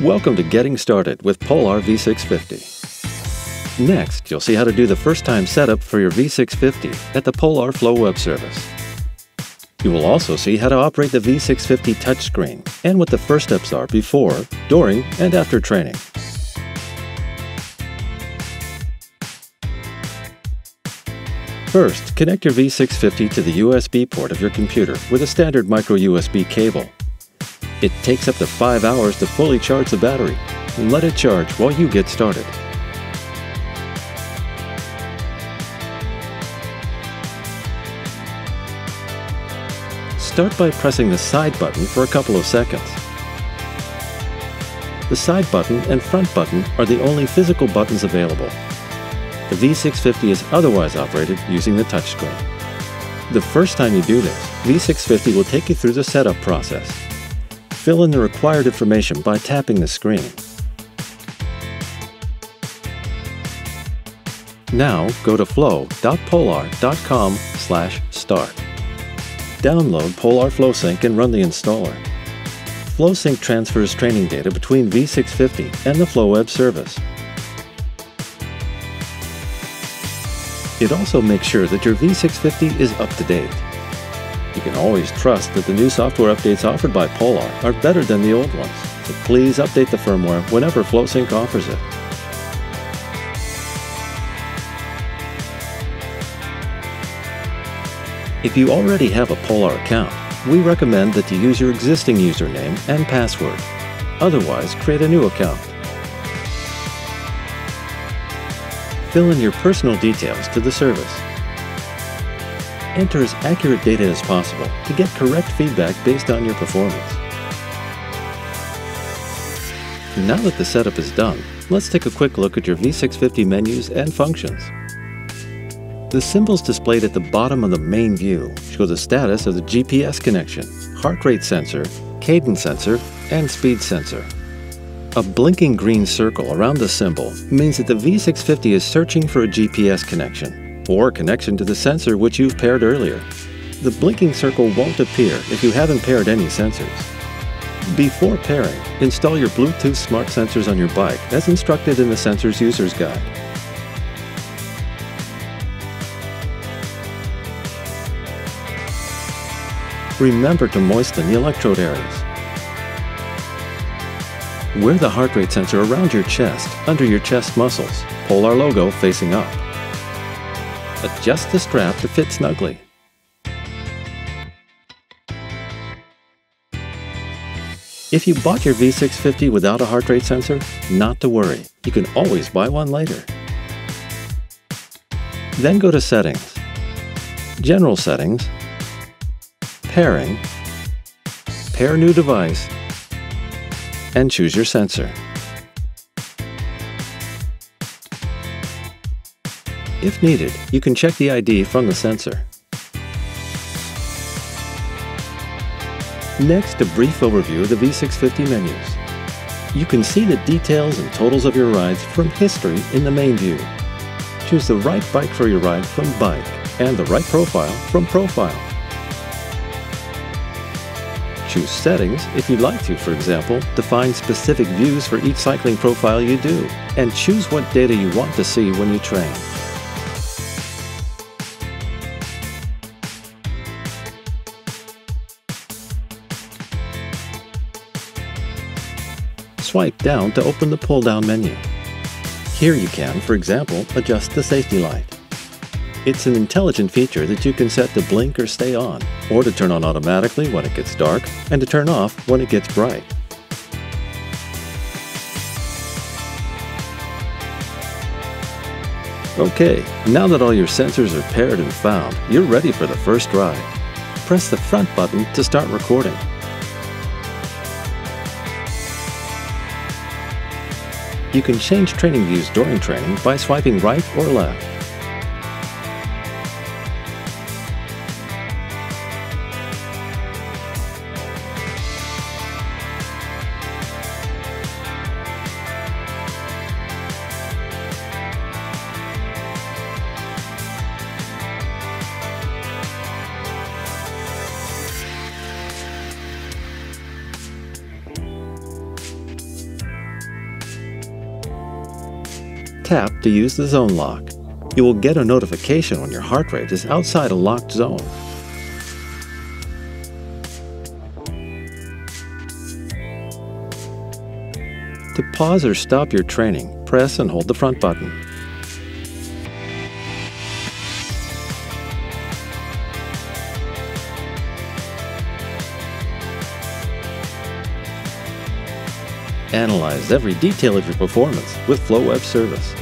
Welcome to Getting Started with Polar V650. Next, you'll see how to do the first-time setup for your V650 at the Polar Flow web service. You will also see how to operate the V650 touchscreen and what the first steps are before, during, and after training. First, connect your V650 to the USB port of your computer with a standard micro USB cable. It takes up to 5 hours to fully charge the battery. Let it charge while you get started. Start by pressing the side button for a couple of seconds. The side button and front button are the only physical buttons available. The V650 is otherwise operated using the touchscreen. The first time you do this, V650 will take you through the setup process. Fill in the required information by tapping the screen. Now go to flow.polar.com/start. Download Polar FlowSync and run the installer. FlowSync transfers training data between V650 and the Flow web service. It also makes sure that your V650 is up to date. You can always trust that the new software updates offered by Polar are better than the old ones, so please update the firmware whenever FlowSync offers it. If you already have a Polar account, we recommend that you use your existing username and password. Otherwise, create a new account. Fill in your personal details to the service. Enter as accurate data as possible to get correct feedback based on your performance. Now that the setup is done, let's take a quick look at your V650 menus and functions. The symbols displayed at the bottom of the main view show the status of the GPS connection, heart rate sensor, cadence sensor, and speed sensor. A blinking green circle around the symbol means that the V650 is searching for a GPS connection, or connection to the sensor which you've paired earlier. The blinking circle won't appear if you haven't paired any sensors. Before pairing, install your Bluetooth smart sensors on your bike as instructed in the Sensors User's Guide. Remember to moisten the electrode areas. Wear the heart rate sensor around your chest, under your chest muscles, Polar logo facing up. Adjust the strap to fit snugly. If you bought your V650 without a heart rate sensor, not to worry, you can always buy one later. Then go to Settings, General Settings, Pairing, Pair New Device, and choose your sensor. If needed, you can check the ID from the sensor. Next, a brief overview of the V650 menus. You can see the details and totals of your rides from History in the main view. Choose the right bike for your ride from Bike, and the right profile from Profile. Choose Settings if you'd like to, for example, define specific views for each cycling profile you do, and choose what data you want to see when you train. Swipe down to open the pull-down menu. Here you can, for example, adjust the safety light. It's an intelligent feature that you can set to blink or stay on, or to turn on automatically when it gets dark, and to turn off when it gets bright. Okay, now that all your sensors are paired and found, you're ready for the first ride. Press the front button to start recording. You can change training views during training by swiping right or left. Tap to use the zone lock. You will get a notification when your heart rate is outside a locked zone. To pause or stop your training, press and hold the front button. Analyze every detail of your performance with Flow Web Service.